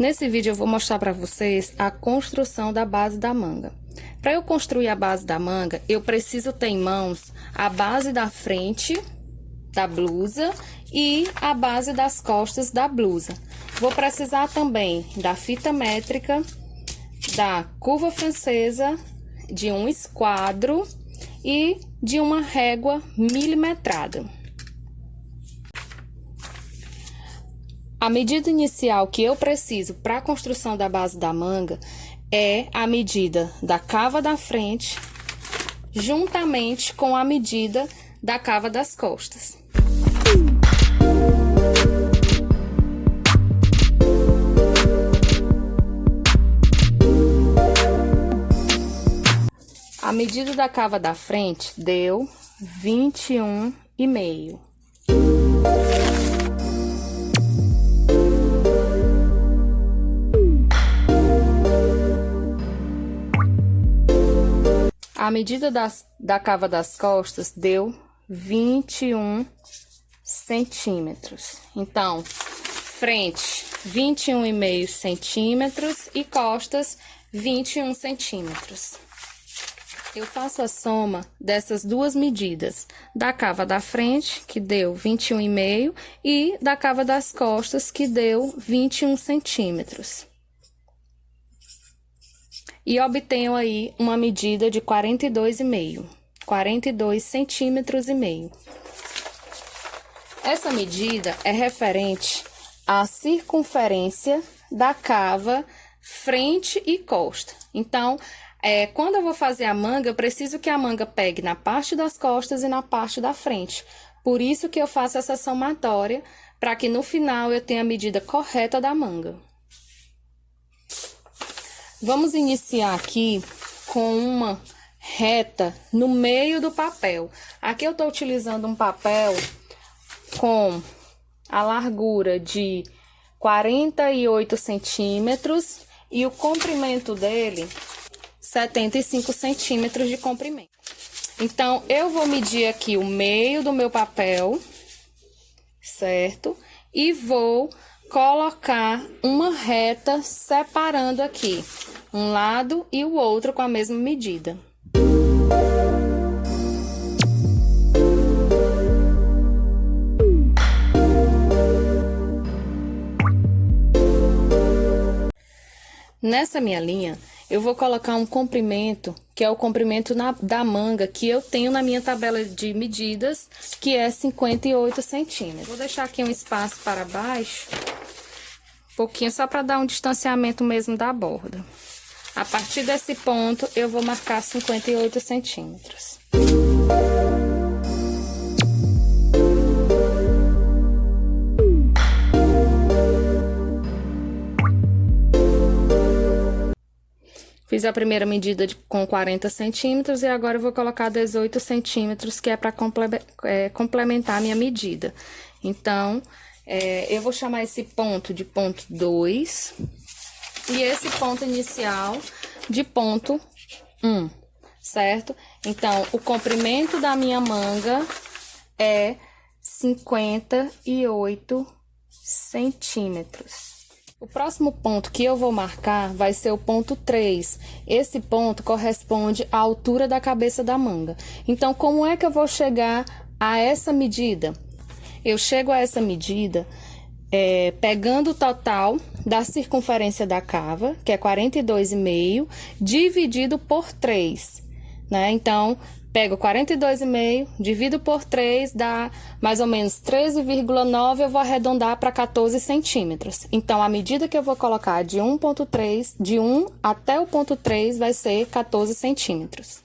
Nesse vídeo eu vou mostrar para vocês a construção da base da manga. Para eu construir a base da manga, eu preciso ter em mãos a base da frente da blusa e a base das costas da blusa. Vou precisar também da fita métrica, da curva francesa, de um esquadro e de uma régua milimetrada. A medida inicial que eu preciso para a construção da base da manga é a medida da cava da frente, juntamente com a medida da cava das costas. A medida da cava da frente deu 21,5. A medida da cava das costas deu 21 centímetros. Então, frente 21,5 centímetros e costas 21 centímetros. Eu faço a soma dessas duas medidas, da cava da frente, que deu 21,5, e da cava das costas, que deu 21 centímetros. E obtenho aí uma medida de 42,5, 42 centímetros e meio. Essa medida é referente à circunferência da cava frente e costa. Então, quando eu vou fazer a manga, eu preciso que a manga pegue na parte das costas e na parte da frente. Por isso que eu faço essa somatória, para que no final eu tenha a medida correta da manga. Vamos iniciar aqui com uma reta no meio do papel. Aqui eu tô utilizando um papel com a largura de 48 centímetros e o comprimento dele 75 centímetros de comprimento. Então, eu vou medir aqui o meio do meu papel, certo? E vou colocar uma reta separando aqui um lado e o outro com a mesma medida. Nessa minha linha, eu vou colocar um comprimento, que é o comprimento da manga, que eu tenho na minha tabela de medidas, que é 58 centímetros. Vou deixar aqui um espaço para baixo, um pouquinho, só para dar um distanciamento mesmo da borda. A partir desse ponto, eu vou marcar 58 centímetros. Fiz a primeira medida com 40 centímetros e agora eu vou colocar 18 centímetros, que é para complementar a minha medida. Então, eu vou chamar esse ponto de ponto 2 e esse ponto inicial de ponto 1, certo? Então, o comprimento da minha manga é 58 centímetros. O próximo ponto que eu vou marcar vai ser o ponto 3. Esse ponto corresponde à altura da cabeça da manga. Então, como é que eu vou chegar a essa medida? Eu chego a essa medida pegando o total da circunferência da cava, que é 42,5, dividido por 3, né? Então, pego 42,5, divido por 3, dá mais ou menos 13,9, eu vou arredondar para 14 centímetros. Então, a medida que eu vou colocar de 1,3, de 1 até o ponto 3, vai ser 14 centímetros.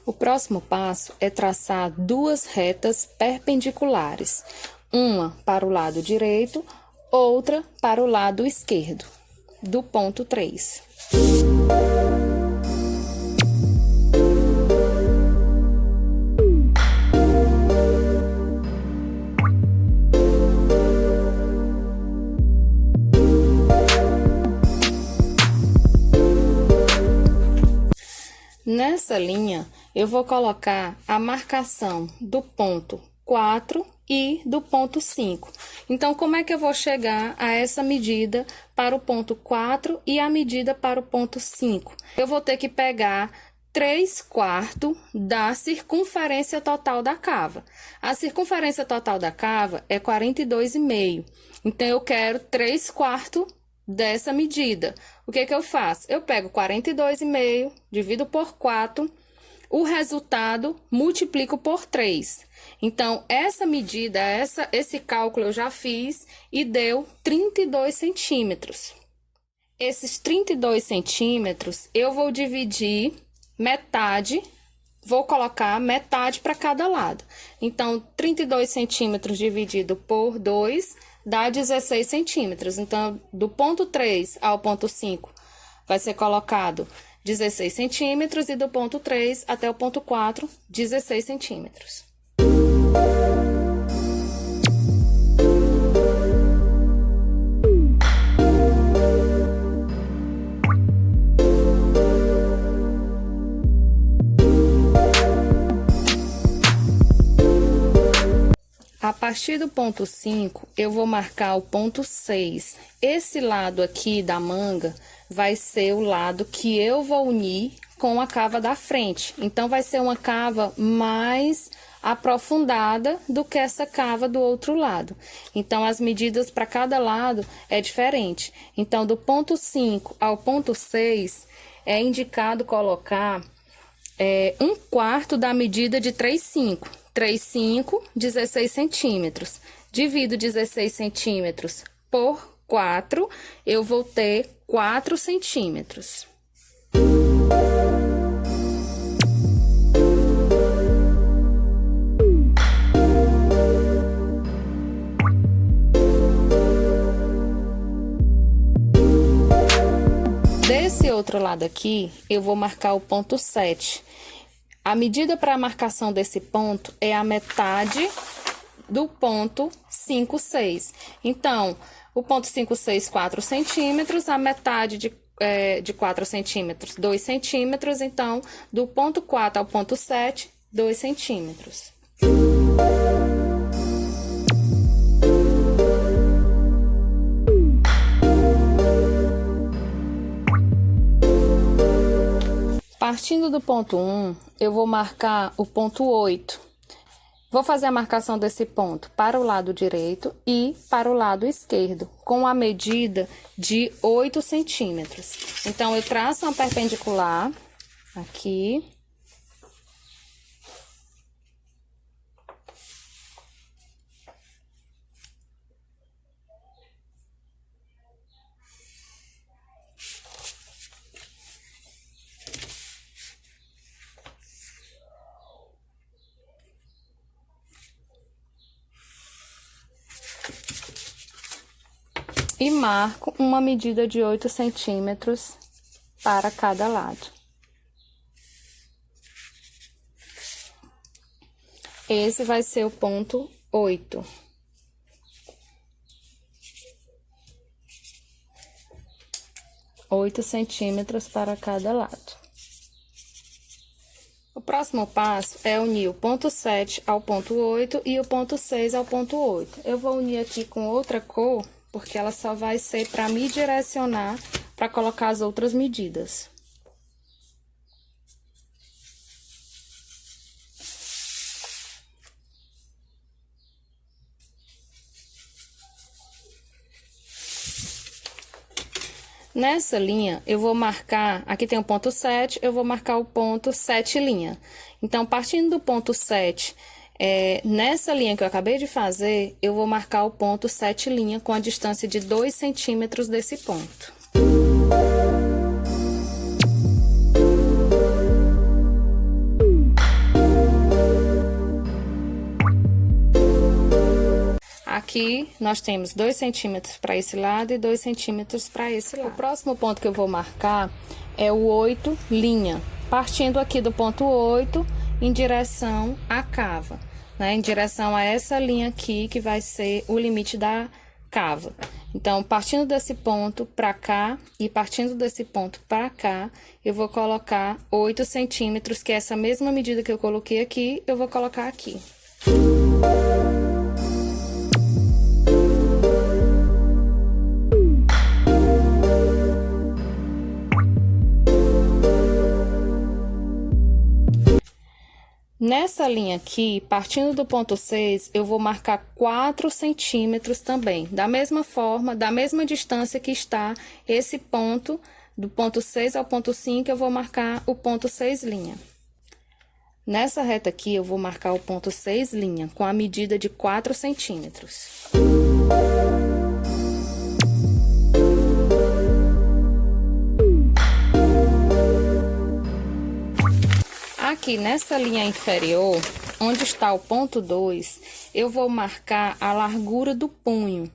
O próximo passo é traçar duas retas perpendiculares. Uma para o lado direito, outra para o lado esquerdo, do ponto 3. Nessa linha, eu vou colocar a marcação do ponto 4 e do ponto 5. Então, como é que eu vou chegar a essa medida para o ponto 4 e a medida para o ponto 5? Eu vou ter que pegar 3/4 da circunferência total da cava. A circunferência total da cava é 42,5. Então, eu quero 3/4 dessa medida. O que eu faço? Eu pego 42,5, divido por 4, o resultado multiplico por 3. Então, essa medida, esse cálculo eu já fiz e deu 32 centímetros. Esses 32 centímetros eu vou dividir metade, vou colocar metade para cada lado. Então, 32 centímetros dividido por 2 dá 16 centímetros. Então, do ponto 3 ao ponto 5 vai ser colocado 16 centímetros e do ponto 3 até o ponto 4, 16 centímetros. A partir do ponto 5, eu vou marcar o ponto 6. Esse lado aqui da manga vai ser o lado que eu vou unir com a cava da frente. Então, vai ser uma cava mais aprofundada do que essa cava do outro lado. Então, as medidas para cada lado é diferente. Então, do ponto 5 ao ponto 6, é indicado colocar 1/4 da medida de 3/5. 3/5, 16 centímetros. Divido 16 centímetros por 4, eu vou ter 4 centímetros. Desse outro lado aqui, eu vou marcar o ponto 7. A medida para a marcação desse ponto é a metade do ponto 5,6. Então, o ponto 5,6, 4 centímetros, a metade de 4 centímetros, 2 centímetros. Então, do ponto 4 ao ponto 7, 2 centímetros. Partindo do ponto 1, eu vou marcar o ponto 8. Vou fazer a marcação desse ponto para o lado direito e para o lado esquerdo, com a medida de 8 centímetros. Então, eu traço uma perpendicular aqui. E marco uma medida de 8 centímetros para cada lado. Esse vai ser o ponto 8. Oito centímetros para cada lado. O próximo passo é unir o ponto 7 ao ponto 8 e o ponto 6 ao ponto 8. Eu vou unir aqui com outra cor, porque ela só vai ser para me direcionar para colocar as outras medidas. Nessa linha, eu vou marcar, aqui tem o ponto 7, eu vou marcar o ponto 7 linha. Então, partindo do ponto 7, nessa linha que eu acabei de fazer, eu vou marcar o ponto 7 linha com a distância de 2 centímetros desse ponto. Aqui, nós temos 2 centímetros para esse lado e 2 centímetros para esse lado. O próximo ponto que eu vou marcar é o 8 linha, partindo aqui do ponto 8 em direção à cava, né? Em direção a essa linha aqui, que vai ser o limite da cava. Então, partindo desse ponto pra cá e partindo desse ponto pra cá, eu vou colocar 8 centímetros, que é essa mesma medida que eu coloquei aqui, eu vou colocar aqui. Nessa linha aqui, partindo do ponto 6, eu vou marcar 4 centímetros também. Da mesma forma, da mesma distância que está esse ponto, do ponto 6 ao ponto 5, eu vou marcar o ponto 6 linha. Nessa reta aqui, eu vou marcar o ponto 6 linha, com a medida de 4 centímetros. Aqui nessa linha inferior, onde está o ponto 2, eu vou marcar a largura do punho,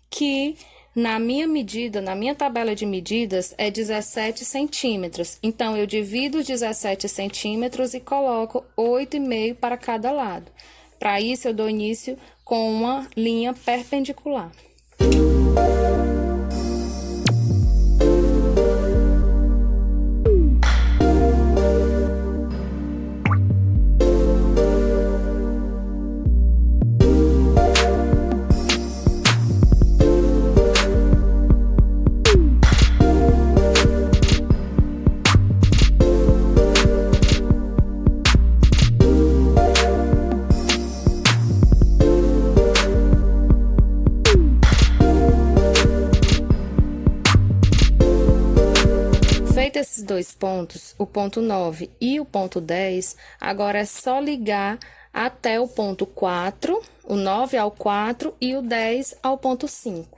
que na minha medida, na minha tabela de medidas, é 17 centímetros. Então, eu divido os 17 centímetros e coloco 8,5 para cada lado. Para isso, eu dou início com uma linha perpendicular. Feito esses dois pontos, o ponto 9 e o ponto 10, agora é só ligar até o ponto 4, o 9 ao 4 e o 10 ao ponto 5.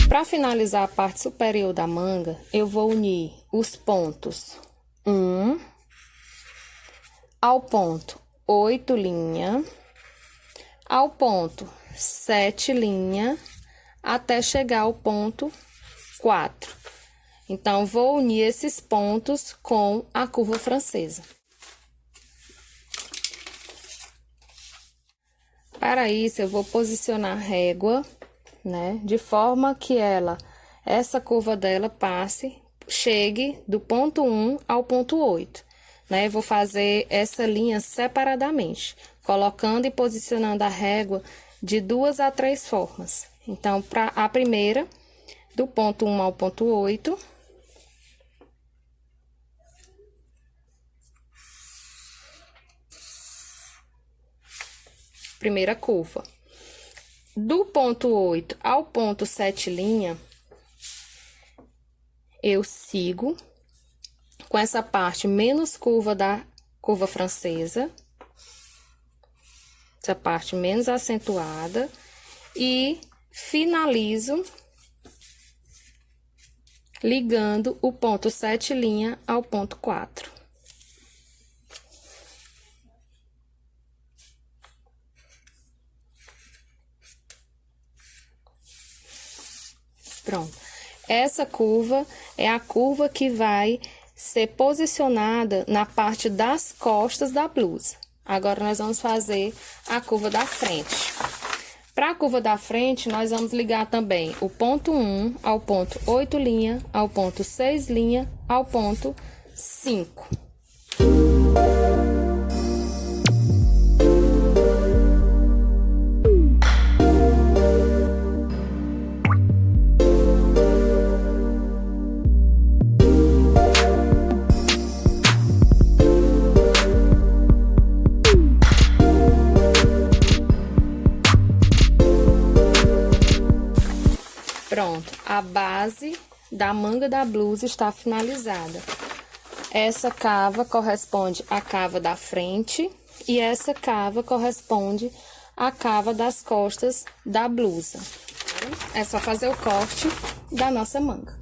Para finalizar a parte superior da manga, eu vou unir os pontos 1 ao ponto 8 linha, ao ponto 7 linha, até chegar ao ponto 4. Então, vou unir esses pontos com a curva francesa. Para isso, eu vou posicionar a régua, né, de forma que essa curva dela chegue do ponto 1 ao ponto 8, né? Eu vou fazer essa linha separadamente, colocando e posicionando a régua de 2 a 3 formas. Então, para a primeira, do ponto 1 ao ponto 8, primeira curva. Do ponto 8 ao ponto 7 linha, eu sigo com essa parte menos curva da curva francesa, essa parte menos acentuada, e finalizo ligando o ponto 7 linha ao ponto 4. Pronto. Essa curva é a curva que vai ser posicionada na parte das costas da blusa. Agora, nós vamos fazer a curva da frente. Para a curva da frente, nós vamos ligar também o ponto 1 ao ponto 8 linha, ao ponto 6 linha, ao ponto 5. Pronto, a base da manga da blusa está finalizada. Essa cava corresponde à cava da frente e essa cava corresponde à cava das costas da blusa. É só fazer o corte da nossa manga.